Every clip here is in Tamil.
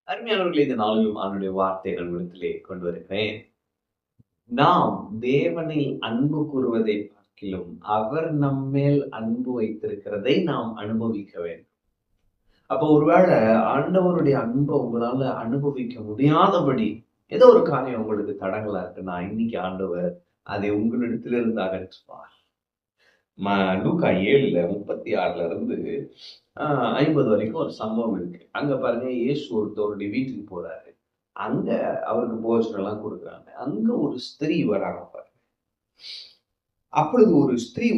அருமையானவர்களே, இந்த நாளிலும் அவனுடைய வார்த்தைகள் இடத்திலே கொண்டு வருகிறேன். நாம் தேவனில் அன்பு கூறுவதை பார்க்கிலும் அவர் நம்மேல் அன்பு வைத்திருக்கிறதை நாம் அனுபவிக்க வேண்டும். அப்போ ஒருவேளை ஆண்டவருடைய அன்பை உங்களால அனுபவிக்க முடியாதபடி ஏதோ ஒரு காரியம் உங்களுக்கு தடங்களா இருக்குன்னா, இன்னைக்கு ஆண்டவர் அதை உங்களிடத்திலிருந்து அகற்றுவார். லூக்கா 7:36 இருந்து 50 வரைக்கும் ஒரு சம்பவம் இருக்கு. அங்க பாருங்க, இயேசு ஒருத்தருடைய வீட்டுக்கு போறாரு. அங்க அவருக்கு போஜனம் எல்லாம் கொடுக்குறாங்க. அங்க ஒரு ஸ்திரீ வராங்க பாருங்க. அப்பொழுது ஒரு ஸ்திரீ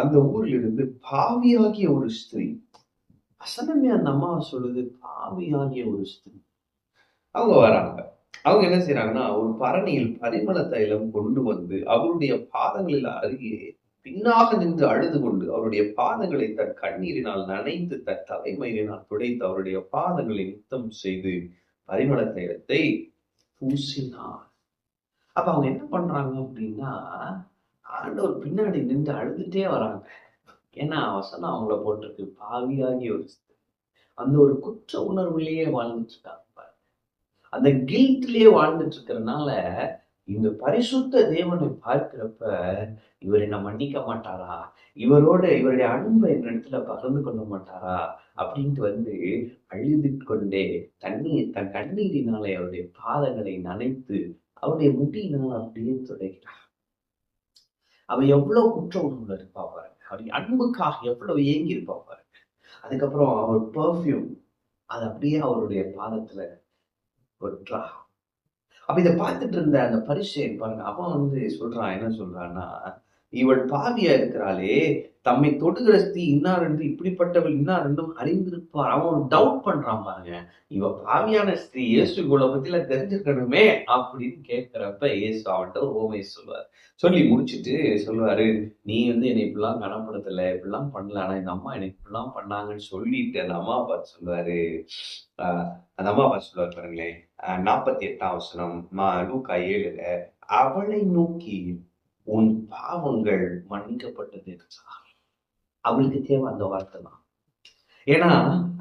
அந்த ஊரில் இருந்து பாவியாகிய ஒரு ஸ்திரீ, வசனமே அந்த அம்மா சொல்லுது, பாவியாகிய ஒரு ஸ்திரீ. அவங்க வராங்க. அவங்க என்ன செய்யறாங்கன்னா, ஒரு பரணியில் பரிமள தைலம் கொண்டு வந்து அவருடைய பாதங்களில் அருகே பின்னாக நின்று அழுது கொண்டு அவருடைய பாதங்களை தன் கண்ணீரினால் நனைத்து தன் தலைமயிரினால் துடைத்து அவருடைய பாதங்களை முத்தம் செய்து பரிமள தைலத்தை பூசினார். அப்ப அவங்க என்ன பண்றாங்க அப்படின்னா, ஆண்டவர் பின்னாடி நின்று அழுதுட்டே வராங்க. ஏன்னா வசனம் அவங்கள போட்டிருக்கு, பாவியாகி ஒரு அந்த ஒரு குற்ற உணர்வுலயே வாழ்ந்துட்டு இருக்காங்க. அந்த கில்ட்லயே வாழ்ந்துட்டு இருக்கிறதுனால இந்த பரிசுத்த தேவனை பார்க்கிறப்ப, இவர் என்ன மன்னிக்க மாட்டாரா, இவருடைய அன்பை என்னிடத்துல பகிர்ந்து கொள்ள மாட்டாரா அப்படின்ட்டு அழுது கொண்டே தன் கண்ணீரினாலே அவருடைய பாதங்களை நனைத்து அவருடைய முடியினால் அப்படியே துடைக்கிறார். அவ எவ்வளவு குற்ற உணர்வுல இருப்பா பாருங்க, அவருடைய அன்புக்காக எவ்வளவு ஏங்கி இருப்பா பாருங்க. அதுக்கப்புறம் அவர் பெர்ஃப்யூம் அது அப்படியே அவருடைய பாதத்துல ஒற்றா. அப்ப இதை பார்த்துட்டு இருந்த அந்த பரிசேயன் பாருங்க, அவன் சொல்றான், என்ன சொல்றான்னா, இவள் பாவியா இருக்கிறாளே, தம்மை தொடுகிற ஸ்திரீ இன்னார் என்று, இப்படிப்பட்டவள் இன்னார் என்றும் அறிந்திருப்பார். அவன் டவுட் பண்றான் பாருங்க. இவ பாவியான ஸ்திரீ, இயேசு இவளை பத்தில தெரிஞ்சுக்கணுமே அப்படின்னு கேட்கிறப்ப இயேசு அவன்கிட்ட ஒரு ஓமை சொல்லுவார். சொல்லி முடிச்சுட்டு சொல்லுவாரு, நீ என்னை இப்படிலாம் கனப்படுத்தல, இப்படிலாம் பண்ணல, ஆனா இந்த அம்மா எனக்கு இப்படிலாம் பண்ணாங்கன்னு சொல்லிட்டு அந்த அம்மா பார்த்து சொல்லுவாரு. அந்த அம்மா பார்த்து சொல்லுவார் பாருங்களேன், 48ஆம் வசனம் லூக்கா 7ல, அவளை நோக்கி உன் பாவங்கள் மன்னிக்கப்பட்டது என்றார். அவளுக்கு தேவை அந்த வார்த்தை தான். ஏன்னா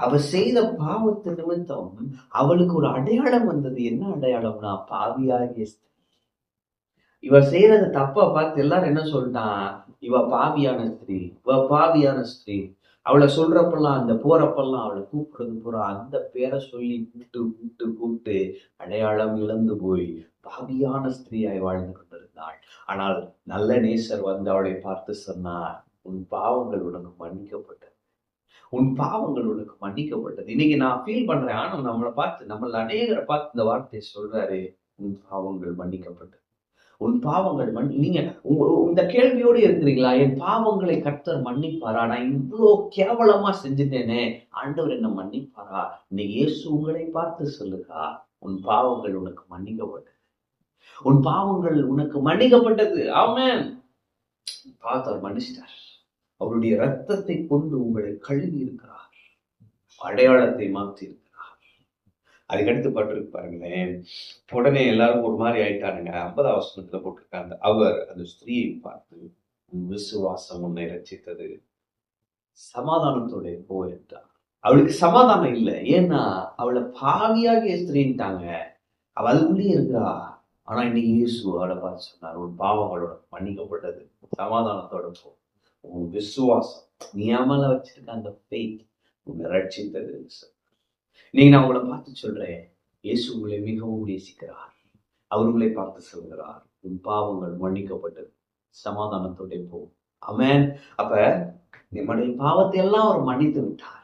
அவ செய்த பாவத்து நிமித்தம் அவளுக்கு ஒரு அடையாளம் வந்தது. என்ன அடையாளம்னா, பாவியாகிய ஸ்திரீ. இவ செய்யறத தப்பா பார்த்து எல்லாரும் என்ன சொல்லிட்டான், இவ பாவியான ஸ்திரீ, இவ பாவியான ஸ்திரீ. அவளை சொல்றப்பெல்லாம், அந்த போறப்பெல்லாம் அவளை கூப்பிடுறது பூரா அந்த பேரை சொல்லி கூப்பிட்டு அடையாளம் இழந்து போய் பாவியான ஸ்திரீயாய் வாழ்ந்து கொண்டிருந்தாள். ஆனால் நல்ல நேசர் அவளை பார்த்து சொன்னார், உன் பாவங்கள் உனக்கு மன்னிக்கப்பட்டது, உன் பாவங்கள் உனக்கு மன்னிக்கப்பட்டது. இன்னைக்கு நான் ஃபீல் பண்றேன், ஆனா நம்மள அநேகரை பார்த்து இந்த வார்த்தையை சொல்றாரு, உன் பாவங்கள் மன்னிக்கப்பட்டது, உன் பாவங்கள் நீங்க இந்த கேள்வியோடு இருக்கிறீங்களா? என் பாவங்களை கர்த்தர் மன்னிப்பாரா? நான் இவ்வளோ கேவலமா செஞ்சுட்டேனே, ஆண்டவர் என்ன மன்னிப்பாரா? இன்னைக்கு இயேசு உங்களை பார்த்து சொல்லுகா, உன் பாவங்கள் உனக்கு மன்னிக்கப்பட்டது, உன் பாவங்கள் உனக்கு மன்னிக்கப்பட்டது. ஆமென். பார்த்தவர் மன்னிச்சிட்டார். அவருடைய ரத்தத்தை கொண்டு உங்களை கழுவி இருக்கிறார், அடையாளத்தை மாற்றி இருக்கிறார். அதுக்கடுத்து பட்டிருக்கு பாருங்களேன், உடனே எல்லாரும் ஒரு மாதிரி ஆயிட்டானுங்க. 50ஆம் வசனத்துல போட்டிருக்காங்க, அவர் அந்த ஸ்திரீயை பார்த்து, விசுவாசம் உன்னை ரட்சித்தது, சமாதானத்தோட போ என்றார். அவளுக்கு சமாதானம் இல்லை. ஏன்னா அவளை பாவியாகிய ஸ்திரீன்ட்டாங்க. அவ அதுக்குள்ளேயே இருக்கிறா. ஆனா இன்னைக்கு இயேசு அவளை பார்த்து சொன்னார், உன் பாவங்களோட மன்னிக்கப்பட்டது, சமாதானத்தோட போ, உன் விசுவாசம், நீ மேல வச்சிருக்க அந்த ஃபெய்த் உன்னை ரட்சித்தது. நீங்க நான் உங்களை பார்த்து சொல்றேன், இயேசு உங்களை மிகவும் நேசிக்கிறார். அவர் உங்களை பார்த்து சொல்கிறார், உன் பாவங்கள் மன்னிக்கப்பட்டது, சமாதானத்தோட போ. ஆமென். அப்ப நம்முடைய பாவத்தை எல்லாம் அவர் மன்னித்து விட்டார்.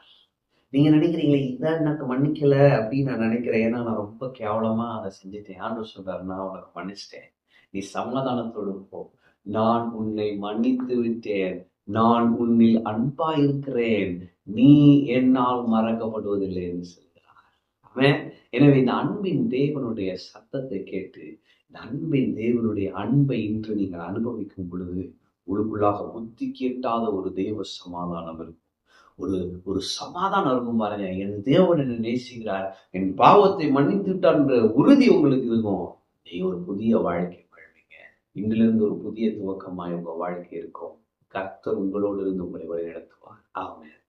நீங்க நினைக்கிறீங்களே, இதான் எனக்கு மன்னிக்கல அப்படின்னு நான் நினைக்கிறேன், ஏன்னா நான் ரொம்ப கேவலமா அதை செஞ்சுட்டேன். ஆண்டவர் சொல்றாரு, நான் உனக்கு மன்னிச்சிட்டேன், நீ சமாதானத்தோடு போ, நான் உன்னை மன்னித்து விட்டேன், நான் உன்னில் அன்பா இருக்கிறேன், நீ என்னால் மறக்கப்படுவதில்லை என்று சொல்கிறார். எனவே இந்த அன்பின் தேவனுடைய சத்தத்தை கேட்டு, இந்த அன்பின் தேவனுடைய அன்பை இன்று நீங்கள் அனுபவிக்கும் பொழுது உங்களுக்குள்ளாக புத்தி கேட்டாத ஒரு தேவ சமாதானம் இருக்கும். ஒரு சமாதானம் இருக்கும் பாருங்க. என் தேவன் என்னை நேசிக்கிறார், என் பாவத்தை மன்னித்து விட்டார் என்ற உறுதி உங்களுக்கு இருக்கும். நீ ஒரு புதிய வாழ்க்கை வாழ்வீங்க. இன்றிலிருந்து ஒரு புதிய துவக்கமாய் உங்க வாழ்க்கை இருக்கும். கர்த்தர் உங்களோடு இருந்து உங்களை வழி நடத்துவார். ஆமென்.